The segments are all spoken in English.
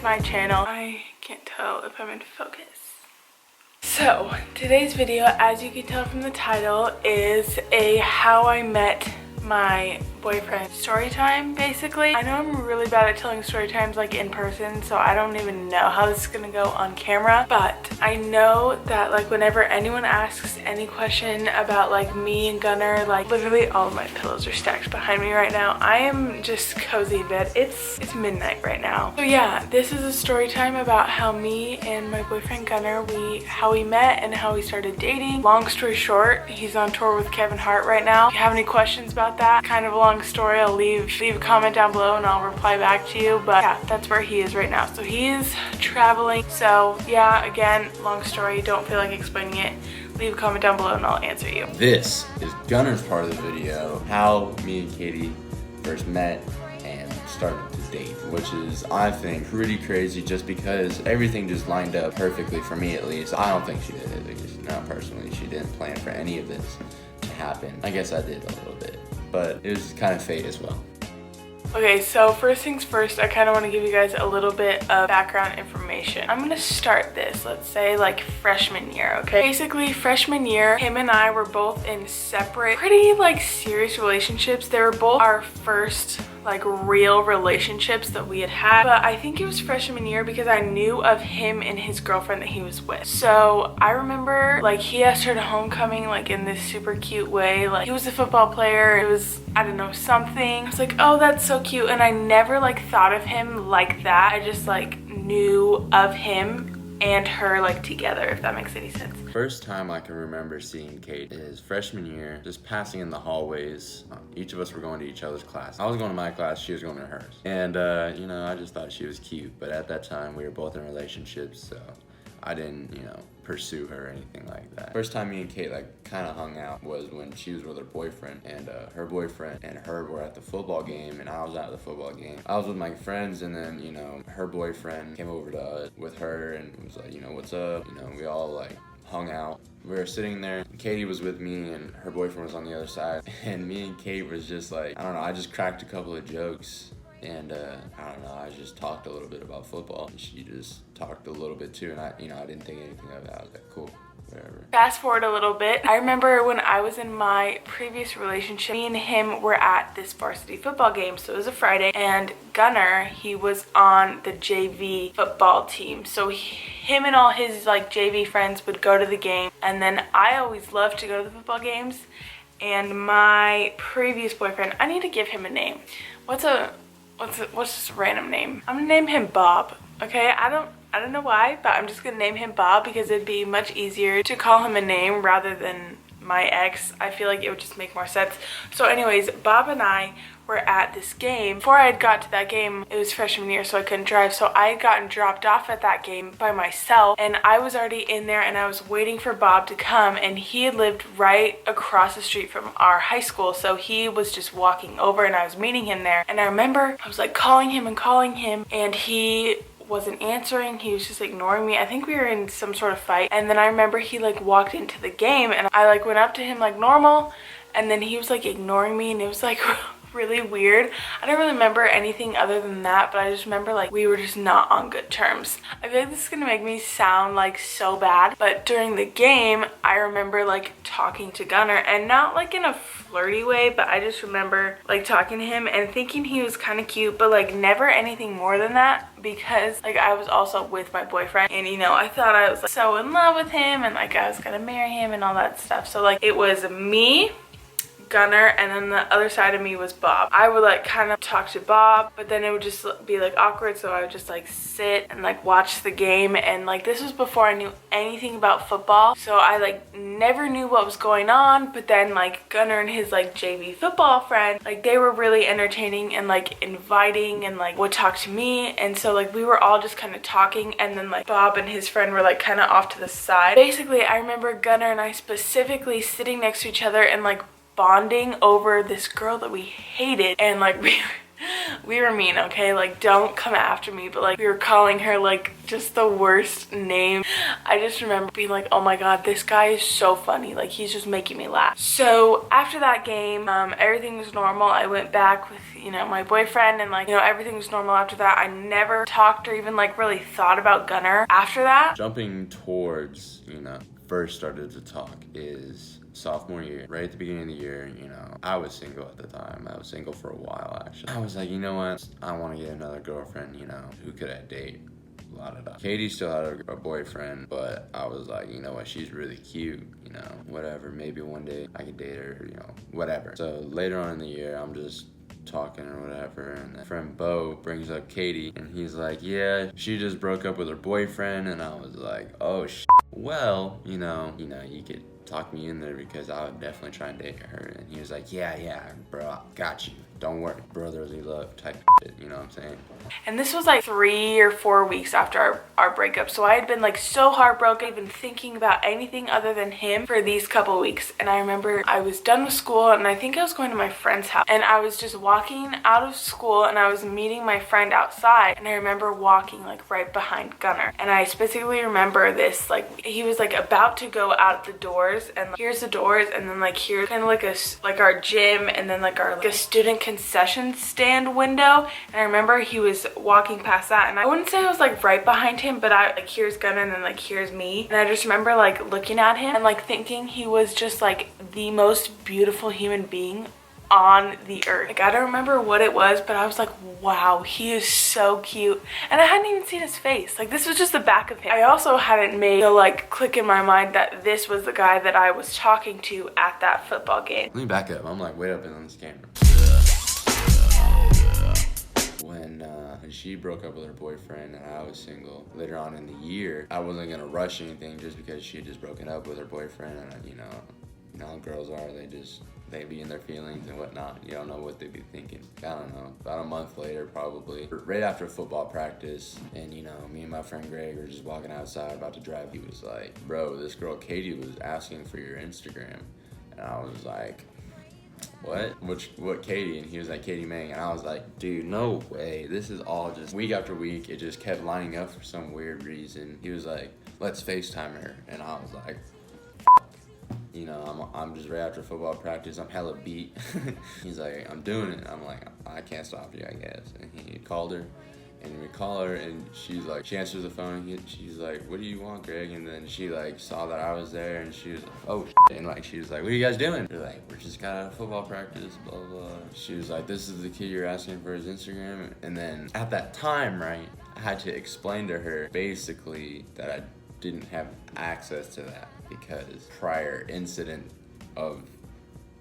my channel. I can't tell if I'm in focus. So today's video, as you can tell from the title, is a how I met my boyfriend story time, basically. I know I'm really bad at telling story times like in person, so I don't even know how this is gonna go on camera, but I know that like whenever anyone asks any question about like me and Gunnar, like literally all of my pillows are stacked behind me right now. I am just cozy in bed. It's midnight right now. So yeah, this is a story time about how me and my boyfriend Gunnar, how we met and how we started dating. Long story short, he's on tour with Kevin Hart right now. If you have any questions about that, kind of a long story, I'll leave a comment down below and I'll reply back to you. But yeah, that's where he is right now. So he is traveling. So yeah, again, long story, don't feel like explaining it. Leave a comment down below and I'll answer you. This is Gunnar's part of the video, how me and Katie first met and started to date, which is, I think, pretty crazy just because everything just lined up perfectly for me, at least. I don't think she did it because, no, personally, she didn't plan for any of this to happen. I guess I did a little bit, but it was kind of fate as well. Okay, so first things first, I kind of want to give you guys a little bit of background information. I'm going to start this, let's say like freshman year, okay? Basically, freshman year, him and I were both in separate, pretty like serious relationships. They were both our first like real relationships that we had, but I think it was freshman year because I knew of him and his girlfriend that he was with. So I remember like he asked her to homecoming like in this super cute way. Like he was a football player, it was, I don't know, something. I was like, oh, that's so cute. And I never like thought of him like that. I just like knew of him and her like together, if that makes any sense. First time I can remember seeing Kate is freshman year, just passing in the hallways. Each of us were going to each other's class. I was going to my class, she was going to hers. And you know, I just thought she was cute, but at that time we were both in relationships, so I didn't, you know, pursue her or anything like that. First time me and Kate like kind of hung out was when she was with her boyfriend, and her boyfriend and her were at the football game and I was at the football game. I was with my friends, and then, you know, her boyfriend came over to us with her and was like, you know, what's up? You know, we all like hung out. We were sitting there, Katie was with me and her boyfriend was on the other side, and me and Kate was just like, I don't know, I just cracked a couple of jokes. And I don't know, I just talked a little bit about football. And she just talked a little bit too, and I didn't think anything of it. I was like, cool, whatever. Fast forward a little bit. I remember when I was in my previous relationship, me and him were at this varsity football game. So it was a Friday, and Gunnar, he was on the JV football team. So him and all his like JV friends would go to the game, and then I always loved to go to the football games. And my previous boyfriend, I need to give him a name. What's this random name? I'm gonna name him Bob, okay? I don't know why, but I'm just gonna name him Bob because it'd be much easier to call him a name rather than my ex. I feel like it would just make more sense. So anyways, Bob and I were at this game. Before I had got to that game, it was freshman year, so I couldn't drive. So I had gotten dropped off at that game by myself, and I was already in there and I was waiting for Bob to come, and he had lived right across the street from our high school. So he was just walking over and I was meeting him there. And I remember I was like calling him and he wasn't answering. He was just ignoring me. I think we were in some sort of fight. And then I remember he like walked into the game and I like went up to him like normal, and then he was like ignoring me, and it was like really weird. I don't really remember anything other than that, but I just remember like we were just not on good terms. I feel like this is gonna make me sound like so bad, but during the game I remember like talking to Gunnar, and not like in a flirty way, but I just remember like talking to him and thinking he was kind of cute, but like never anything more than that, because like I was also with my boyfriend, and you know, I thought I was like so in love with him and like I was gonna marry him and all that stuff. So like it was me, Gunnar, and then the other side of me was Bob. I would like kind of talk to Bob, but then it would just be like awkward, so I would just like sit and like watch the game. And like this was before I knew anything about football, so I like never knew what was going on. But then like Gunnar and his like JV football friend, like they were really entertaining and like inviting and like would talk to me, and so like we were all just kind of talking, and then like Bob and his friend were like kind of off to the side. Basically, I remember Gunnar and I specifically sitting next to each other and like bonding over this girl that we hated, and like we were mean, okay? Like, don't come after me, but like we were calling her like just the worst name. I just remember being like, oh my god, this guy is so funny. Like, he's just making me laugh. So after that game, everything was normal. I went back with, you know, my boyfriend, and like, you know, everything was normal after that. I never talked or even like really thought about Gunner after that. Jumping towards, you know, first started to talk is sophomore year. Right at the beginning of the year, you know, I was single at the time. I was single for a while, actually. I was like, you know what? I want to get another girlfriend, you know, who could I date? Katie still had a boyfriend, but I was like, you know what, she's really cute, you know, whatever, maybe one day I could date her, you know, whatever. So later on in the year, I'm just talking or whatever, and my friend Bo brings up Katie, and he's like, yeah, she just broke up with her boyfriend, and I was like, oh well, you know, you could talk me in there because I would definitely try and date her. And he was like, yeah, bro, I got you. Don't worry, brotherly love type shit, you know what I'm saying? And this was like 3 or 4 weeks after our breakup. So I had been like so heartbroken, even thinking about anything other than him for these couple weeks. And I remember I was done with school, and I think I was going to my friend's house. And I was just walking out of school, and I was meeting my friend outside. And I remember walking like right behind Gunner. And I specifically remember this, like he was like about to go out the doors, and like, here's the doors, and then like here's kind of like our gym, and then like our like a student concession stand window. And I remember he was walking past that, and I wouldn't say I was like right behind him, but I like, here's Gunner, and then like here's me. And I just remember like looking at him and like thinking he was just like the most beautiful human being on the earth. Like, I don't remember what it was, but I was like, wow, he is so cute. And I hadn't even seen his face. Like, this was just the back of him. I also hadn't made the like click in my mind that this was the guy that I was talking to at that football game. Let me back up. I'm like way up in this camera. When she broke up with her boyfriend and I was single, later on in the year, I wasn't gonna rush anything just because she had just broken up with her boyfriend. And you know how girls are, they be in their feelings and whatnot. You don't know what they be thinking. I don't know. About a month later, probably, right after football practice, and you know, me and my friend Greg were just walking outside about to drive. He was like, bro, this girl Katie was asking for your Instagram. And I was like, what? What Katie? And he was like, Katie Meng. And I was like, dude, no way. This is all just week after week. It just kept lining up for some weird reason. He was like, let's FaceTime her. And I was like, you know, I'm just right after football practice. I'm hella beat. He's like, I'm doing it. I'm like, I can't stop you, I guess. And he called her. And we call her, and she's like, she answers the phone, and she's like, what do you want, Greg? And then she like saw that I was there, and she was like, oh shit. And like, she was like, what are you guys doing? We're like, we're just got out of football practice, blah, blah, blah. She was like, this is the kid you're asking for his Instagram. And then at that time, right, I had to explain to her basically that I didn't have access to that because prior incident of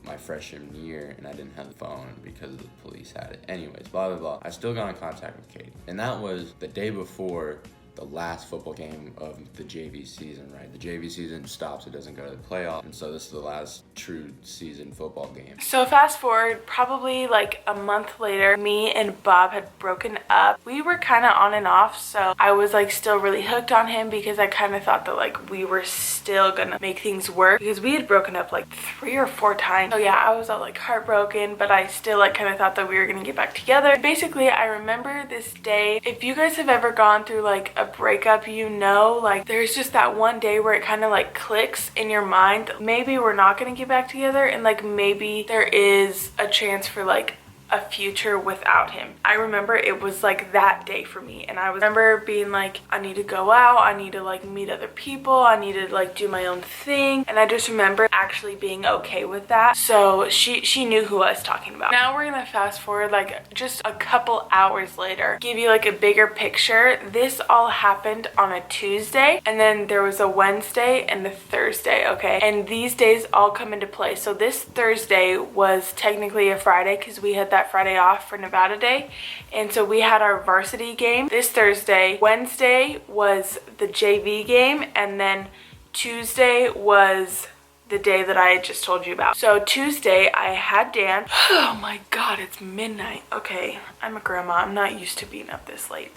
my freshman year, and I didn't have the phone because the police had it. Anyways, blah, blah, blah. I still got in contact with Katie. And that was the day before the last football game of the JV season, right? The JV season stops, it doesn't go to the playoff, and so this is the last true season football game. So fast forward, probably like a month later, me and Bob had broken up. We were kind of on and off, so I was like still really hooked on him because I kind of thought that like we were still gonna make things work because we had broken up like 3 or 4 times. So yeah, I was all like heartbroken, but I still like kind of thought that we were gonna get back together. Basically, I remember this day. If you guys have ever gone through like a breakup, you know, like there's just that one day where it kind of like clicks in your mind, maybe we're not gonna get back together, and like maybe there is a chance for like a future without him. I remember it was like that day for me, and I remember being like, I need to go out, I need to like meet other people, I need to like do my own thing. And I just remember actually being okay with that. So she knew who I was talking about. Now we're gonna fast forward like just a couple hours later, give you like a bigger picture. This all happened on a Tuesday, and then there was a Wednesday and a Thursday, okay? And these days all come into play. So this Thursday was technically a Friday because we had that Friday off for Nevada Day, and so we had our varsity game this Thursday. Wednesday was the JV game, and then Tuesday was the day that I just told you about. So Tuesday I had dance. Oh my god, it's midnight. Okay, I'm a grandma, I'm not used to being up this late.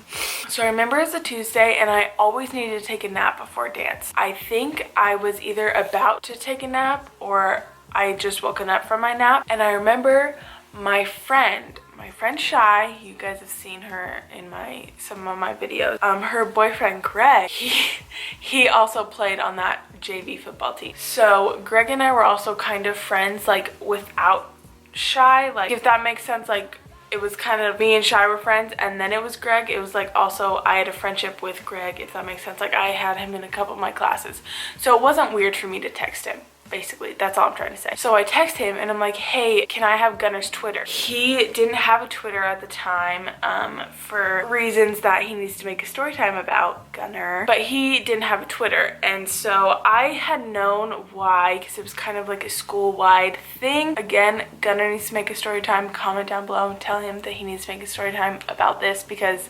So I remember it's a Tuesday, and I always needed to take a nap before dance. I think I was either about to take a nap or I just woken up from my nap, and I remember my friend Shy, you guys have seen her in some of my videos. Her boyfriend Greg, he also played on that JV football team. So Greg and I were also kind of friends, like without Shy, like if that makes sense. Like it was kind of me and Shy were friends, and then it was Greg. It was like also I had a friendship with Greg, if that makes sense. Like I had him in a couple of my classes, so it wasn't weird for me to text him. Basically, that's all I'm trying to say. So I text him and I'm like, hey, can I have Gunner's Twitter? He didn't have a Twitter at the time for reasons that he needs to make a story time about, Gunner, but he didn't have a Twitter. And so I had known why, because it was kind of like a school-wide thing. Again, Gunner needs to make a story time. Comment down below and tell him that he needs to make a story time about this, because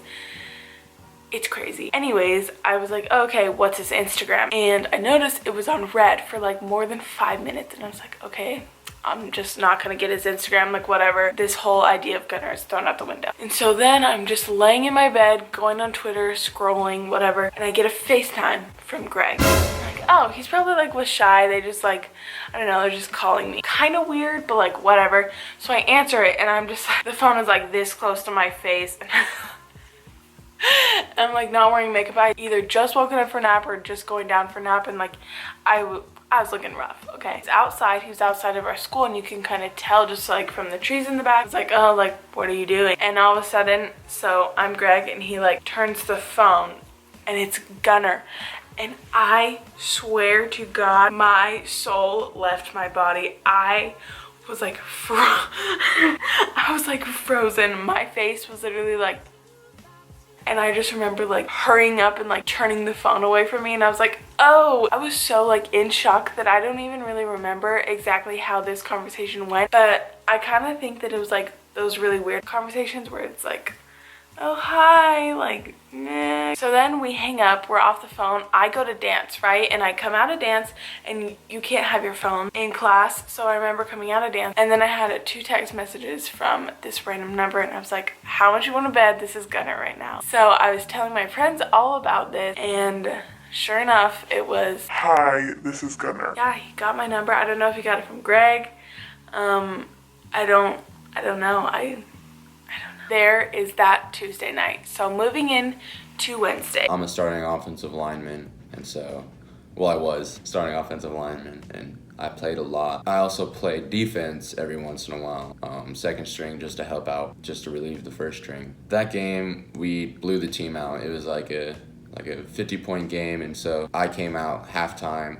it's crazy. Anyways, I was like, okay, what's his Instagram? And I noticed it was on red for like more than 5 minutes. And I was like, okay, I'm just not gonna get his Instagram, like whatever. This whole idea of Gunner is thrown out the window. And so then I'm just laying in my bed, going on Twitter, scrolling, whatever. And I get a FaceTime from Greg. I'm like, oh, he's probably like with Shy. They just like, I don't know, they're just calling me. Kind of weird, but like whatever. So I answer it and I'm just like, the phone is like this close to my face. I'm like not wearing makeup. I either just woken up for a nap or just going down for a nap, and like I was looking rough. Okay, he's outside. He was outside of our school, and you can kind of tell just like from the trees in the back. It's like, oh, like what are you doing? And all of a sudden, so I'm Greg, and he like turns the phone, and it's Gunner. And I swear to God, my soul left my body. I was like I was like frozen. My face was literally like. And I just remember like hurrying up and like turning the phone away from me, and I was like, oh, I was so like in shock that I don't even really remember exactly how this conversation went. But I kind of think that it was like those really weird conversations where it's like, oh hi, like meh. So then we hang up, we're off the phone. I go to dance, right? And I come out of dance, and you can't have your phone in class. So I remember coming out of dance, and then I had 2 text messages from this random number, and I was like, how much you want to bet this is Gunner right now? So I was telling my friends all about this, and sure enough, it was, hi, this is Gunner. yeah, he got my number. I don't know if he got it from Greg. I don't know. There is that Tuesday night. So moving in to Wednesday. I'm a starting offensive lineman, and so, well, I was starting offensive lineman, and I played a lot. I also played defense every once in a while, second string, just to help out, just to relieve the first string. That game, we blew the team out. It was like a 50-point game, and so I came out halftime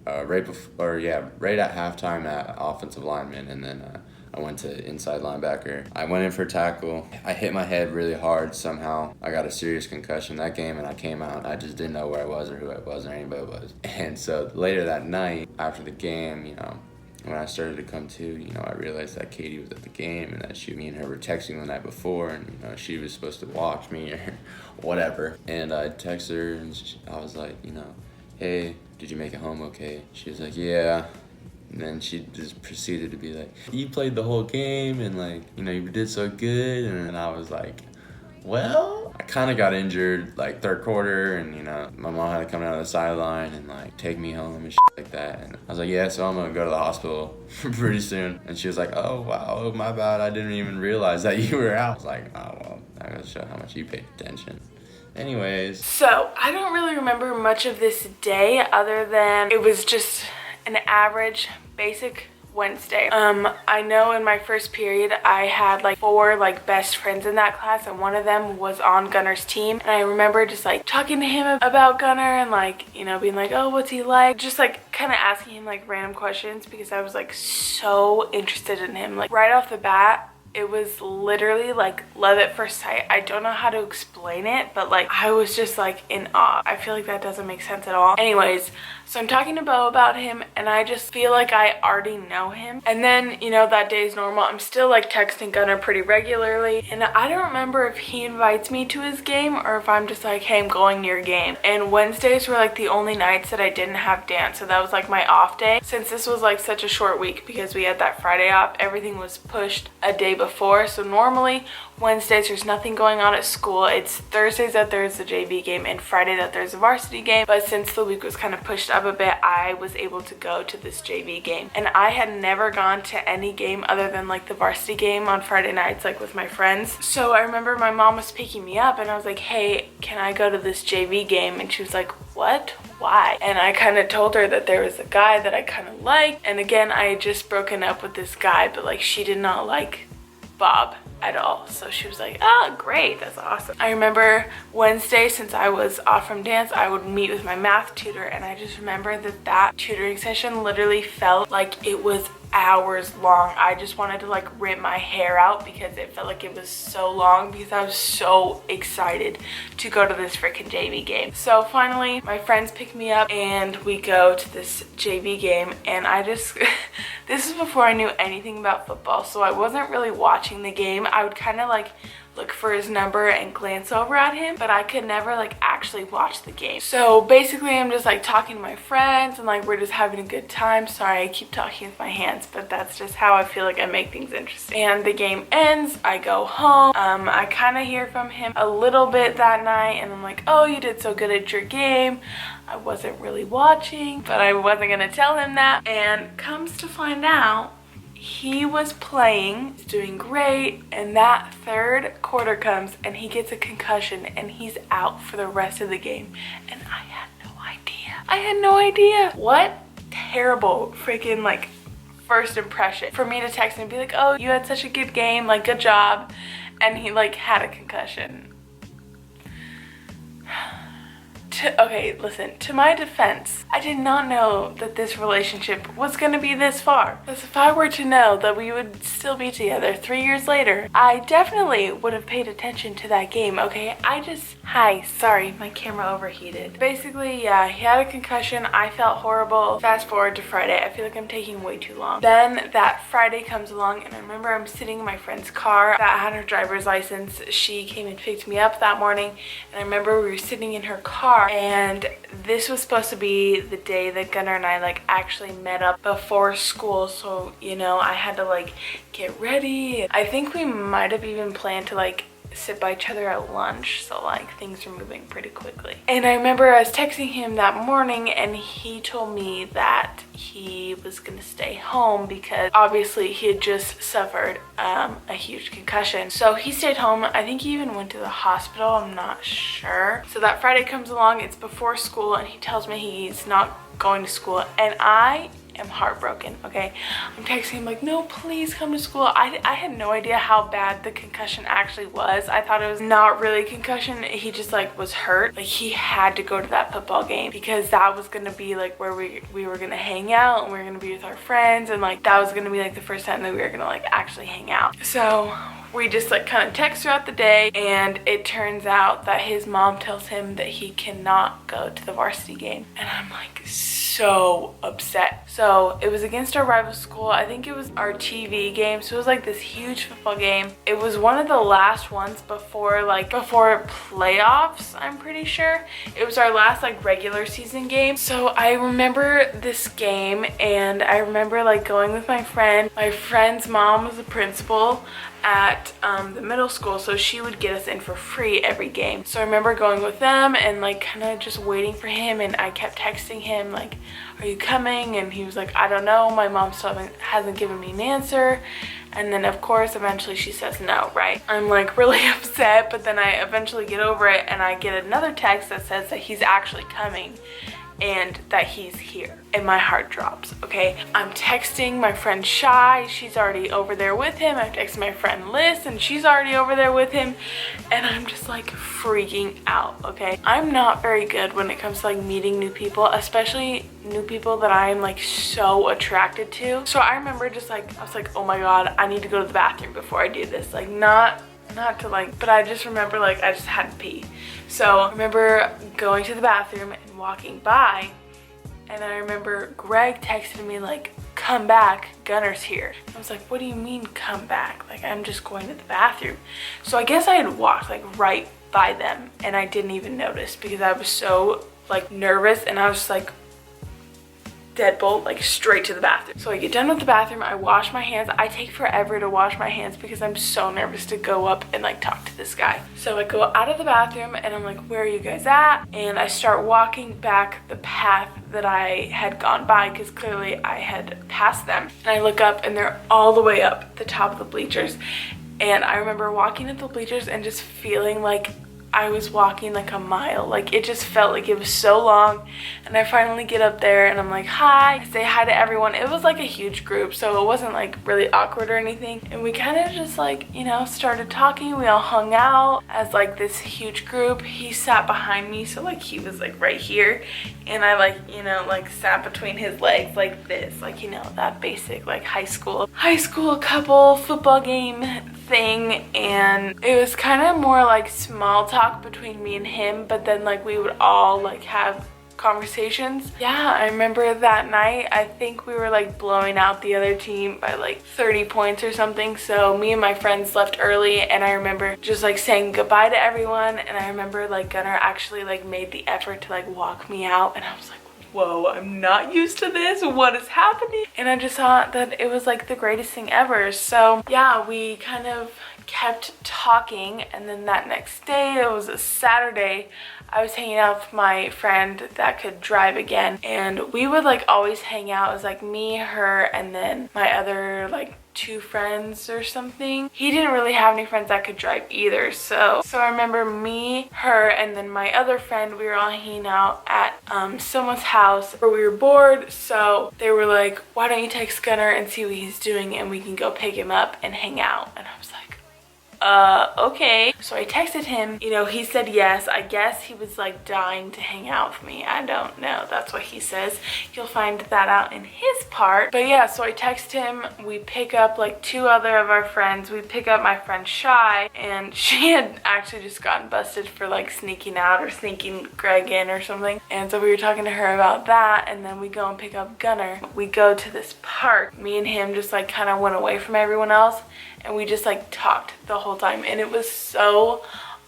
right at halftime at offensive lineman, and then I went to inside linebacker. I went in for a tackle. I hit my head really hard somehow. I got a serious concussion that game, and I came out, and I just didn't know where I was or who I was or anybody was. And so later that night, after the game, you know, when I started to come to, you know, I realized that Katie was at the game, and that me and her were texting the night before, and, you know, she was supposed to watch me or whatever. And I texted her, and I was like, you know, hey, did you make it home okay? She was like, yeah. And then she just proceeded to be like, you played the whole game, and like, you know, you did so good. And I was like, well, I kind of got injured like third quarter, and you know, my mom had to come down to the sideline and like take me home and shit like that. And I was like, yeah, so I'm gonna go to the hospital pretty soon. And she was like, oh wow, my bad, I didn't even realize that you were out. I was like, oh well, that goes to show how much you paid attention. Anyways, so I don't really remember much of this day other than it was just an average basic Wednesday. I know in my first period I had like 4 like best friends in that class, and one of them was on Gunner's team, and I remember just like talking to him about Gunner and like, you know, being like, oh, what's he like, just like kind of asking him like random questions, because I was like so interested in him. Like right off the bat, it was literally like love at first sight. I don't know how to explain it, but like I was just like in awe. I feel like that doesn't make sense at all. Anyways, so I'm talking to Bo about him, and I just feel like I already know him. And then, you know, that day's normal. I'm still like texting Gunner pretty regularly, and I don't remember if he invites me to his game or if I'm just like, hey, I'm going to your game. And Wednesdays were like the only nights that I didn't have dance, so that was like my off day. Since this was like such a short week because we had that Friday off, everything was pushed a day before. So normally Wednesdays there's nothing going on at school. It's Thursdays that there's the JV game and Friday that there's a varsity game, but since the week was kind of pushed up up a bit, I was able to go to this JV game. And I had never gone to any game other than like the varsity game on Friday nights, like with my friends. So I remember my mom was picking me up and I was like, hey, can I go to this JV game? And she was like, what? Why? And I kind of told her that there was a guy that I kind of liked. And again, I had just broken up with this guy, but like she did not like Bob at all. So she was like, oh, great, that's awesome. I remember Wednesday, since I was off from dance, I would meet with my math tutor, and I just remember that tutoring session literally felt like it was hours long. I just wanted to like rip my hair out because it felt like it was so long, because I was so excited to go to this freaking JV game. So finally my friends pick me up and we go to this JV game, and I just this is before I knew anything about football, so I wasn't really watching the game. I would kind of like look for his number and glance over at him, but I could never like actually watch the game. So basically I'm just like talking to my friends and like we're just having a good time. Sorry, I keep talking with my hands, but that's just how I feel like I make things interesting. And the game ends, I go home. I kind of hear from him a little bit that night, and I'm like, oh, you did so good at your game. I wasn't really watching, but I wasn't gonna tell him that. And comes to find out, he was playing, doing great, and that third quarter comes and he gets a concussion and he's out for the rest of the game. And I had no idea. I had no idea. What terrible freaking like first impression for me to text him and be like, oh, you had such a good game, like good job. And he like had a concussion. Okay, listen, to my defense, I did not know that this relationship was going to be this far. Because if I were to know that we would still be together 3 years later, I definitely would have paid attention to that game, okay? Hi, sorry, my camera overheated. Basically, yeah, he had a concussion. I felt horrible. Fast forward to Friday. I feel like I'm taking way too long. Then that Friday comes along, and I remember I'm sitting in my friend's car that had her driver's license. She came and picked me up that morning, and I remember we were sitting in her car, and this was supposed to be the day that Gunnar and I like actually met up before school. So, you know, I had to like get ready. I think we might have even planned to like sit by each other at lunch, so like things are moving pretty quickly. And I remember I was texting him that morning, and he told me that he was gonna stay home because obviously he had just suffered a huge concussion. So he stayed home. I think he even went to the hospital, I'm not sure. So that Friday comes along, it's before school, and he tells me he's not going to school, and I am heartbroken, okay? I'm texting him like, no, please come to school. I had no idea how bad the concussion actually was. I thought it was not really a concussion. He just like was hurt. Like he had to go to that football game because that was gonna be like where we were gonna hang out, and we were gonna be with our friends, and like that was gonna be like the first time that we were gonna like actually hang out. So we just like kind of text throughout the day, and it turns out that his mom tells him that he cannot go to the varsity game. And I'm like so upset. So it was against our rival school. I think it was our TV game. So it was like this huge football game. It was one of the last ones before playoffs, I'm pretty sure. It was our last like regular season game. So I remember this game, and I remember like going with my friend. My friend's mom was the principal at the middle school, so she would get us in for free every game. So I remember going with them and like kind of just waiting for him, and I kept texting him like, are you coming? And he was like, I don't know, my mom still hasn't given me an answer. And then of course eventually she says no, right? I'm like really upset, but then I eventually get over it, and I get another text that says that he's actually coming and that he's here, and my heart drops, okay? I'm texting my friend Shy, she's already over there with him. I'm texting my friend Liz, and she's already over there with him, and I'm just like freaking out, okay? I'm not very good when it comes to like meeting new people, especially new people that I'm like so attracted to. So I remember just like, I was like, oh my god, I need to go to the bathroom before I do this. Like not to like, but I just remember like I just had to pee. So I remember going to the bathroom and walking by, and I remember Greg texted me like, come back, Gunner's here. I was like, what do you mean come back? Like I'm just going to the bathroom. So I guess I had walked like right by them, and I didn't even notice because I was so like nervous, and I was just like, deadbolt, like straight to the bathroom. So I get done with the bathroom, I wash my hands. I take forever to wash my hands because I'm so nervous to go up and like talk to this guy. So I go out of the bathroom and I'm like, where are you guys at? And I start walking back the path that I had gone by because clearly I had passed them. And I look up and they're all the way up the top of the bleachers. And I remember walking at the bleachers and just feeling like I was walking like a mile. Like it just felt like it was so long. And I finally get up there and I'm like, hi. I say hi to everyone. It was like a huge group, so it wasn't like really awkward or anything. And we kind of just like, you know, started talking. We all hung out as like this huge group. He sat behind me, so like he was like right here. And I like, you know, like sat between his legs like this. Like, you know, that basic like high school couple football game thing. And it was kind of more like small talk between me and him, but then like we would all like have conversations. Yeah, I remember that night, I think we were like blowing out the other team by like 30 points or something. So me and my friends left early, and I remember just like saying goodbye to everyone. And I remember like Gunnar actually like made the effort to like walk me out, and I was like, whoa, I'm not used to this. What is happening? And I just thought that it was like the greatest thing ever. So yeah, we kind of kept talking, and then that next day, it was a Saturday, I was hanging out with my friend that could drive again, and we would like always hang out. It was like me, her, and then my other like 2 friends or something. He didn't really have any friends that could drive either, so I remember me, her, and then my other friend, we were all hanging out at someone's house where we were bored. So they were like, why don't you text Gunnar and see what he's doing, and we can go pick him up and hang out. And I was like, okay. So I texted him, you know, he said yes. I guess he was like dying to hang out with me. I don't know. That's what he says. You'll find that out in his part. But yeah, so I text him. We pick up like 2 other of our friends. We pick up my friend Shy, and she had actually just gotten busted for like sneaking out or sneaking Greg in or something. And so we were talking to her about that, and then we go and pick up Gunnar. We go to this park. Me and him just like kind of went away from everyone else, and we just like talked the whole time, and it was so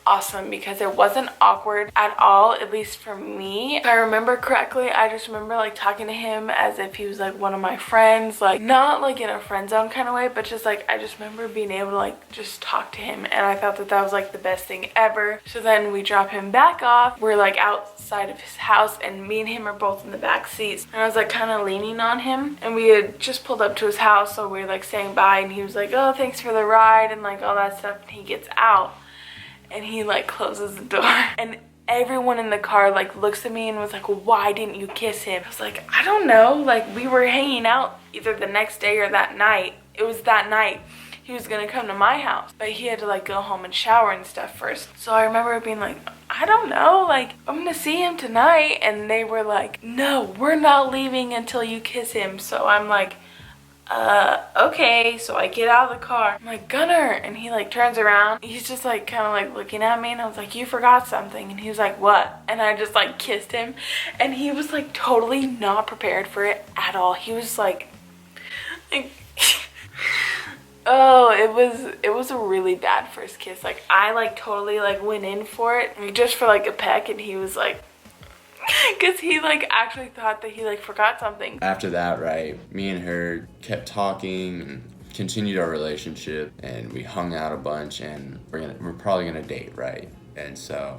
awesome because it wasn't awkward at all, at least for me. If I remember correctly, I just remember like talking to him as if he was like one of my friends, like not like in a friend zone kind of way, but just like I just remember being able to like just talk to him, and I thought that that was like the best thing ever. So then we drop him back off. We're like outside of his house, and me and him are both in the back seats, and I was like kind of leaning on him, and we had just pulled up to his house, so we were like saying bye, and he was like, oh, thanks for the ride and like all that stuff. And he gets out and he like closes the door, and everyone in the car like looks at me and was like, well, why didn't you kiss him? I was like, I don't know, like we were hanging out either the next day or that night. It was that night he was gonna come to my house, but he had to like go home and shower and stuff first. So I remember being like, I don't know, like I'm gonna see him tonight. And they were like, no, we're not leaving until you kiss him. So I'm like, okay. So I get out of the car, I'm like, Gunnar, and he like turns around, he's just like kind of like looking at me, and I was like, you forgot something. And he was like, what? And I just like kissed him, and he was like totally not prepared for it at all. He was like oh, it was a really bad first kiss. Like I like totally like went in for it, like, just for like a peck, and he was like, because he like actually thought that he like forgot something. After that, right, me and her kept talking and continued our relationship, and we hung out a bunch, and we're probably gonna date, right? And so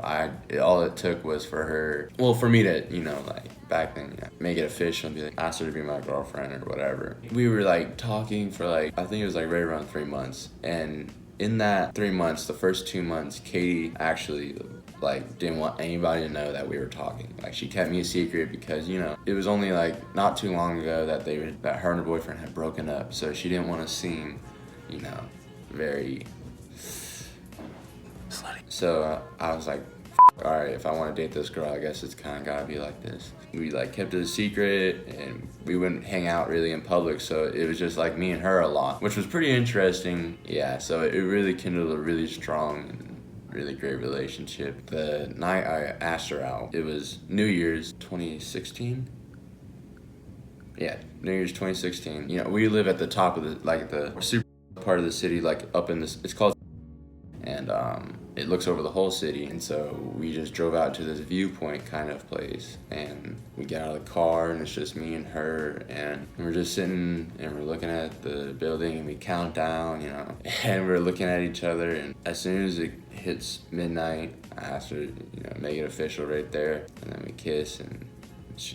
all it took was for her, well, for me to, you know, like back then, you know, make it official and be like, ask her to be my girlfriend or whatever. We were like talking for like, I think it was like right around 3 months. And in that 3 months, the first 2 months, Katie actually like didn't want anybody to know that we were talking. Like she kept me a secret because, you know, it was only like not too long ago that her and her boyfriend had broken up. So she didn't want to seem, you know, very slutty. So I was like, all right, if I want to date this girl, I guess it's kind of gotta be like this. We like kept it a secret, and we wouldn't hang out really in public, so it was just like me and her a lot, which was pretty interesting. Yeah, so it really kindled a really strong and really great relationship. The night I asked her out, it was New Year's 2016. Yeah, New Year's 2016. You know, we live at the top of the super part of the city, like up in this, it's called, and it looks over the whole city. And so we just drove out to this viewpoint kind of place, and we get out of the car and it's just me and her, and we're just sitting and we're looking at the building and we count down, you know, and we're looking at each other. And as soon as it hits midnight, I asked her, you know, make it official right there, and then we kiss, and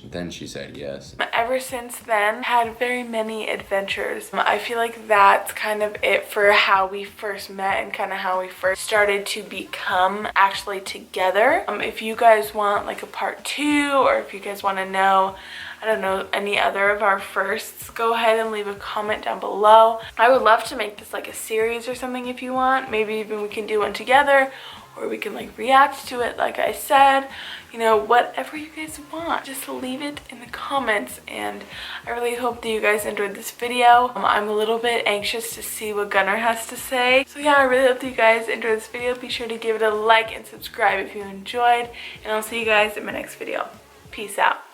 then she said yes. Ever since then, had very many adventures. I feel like that's kind of it for how we first met and kind of how we first started to become actually together. If you guys want like a part 2, or if you guys want to know, I don't know, any other of our firsts, go ahead and leave a comment down below. I would love to make this like a series or something if you want. Maybe even we can do one together, or we can like react to it like I said. You know, whatever you guys want, just leave it in the comments. And I really hope that you guys enjoyed this video. I'm a little bit anxious to see what Gunnar has to say. So yeah, I really hope that you guys enjoyed this video. Be sure to give it a like and subscribe if you enjoyed, and I'll see you guys in my next video. Peace out.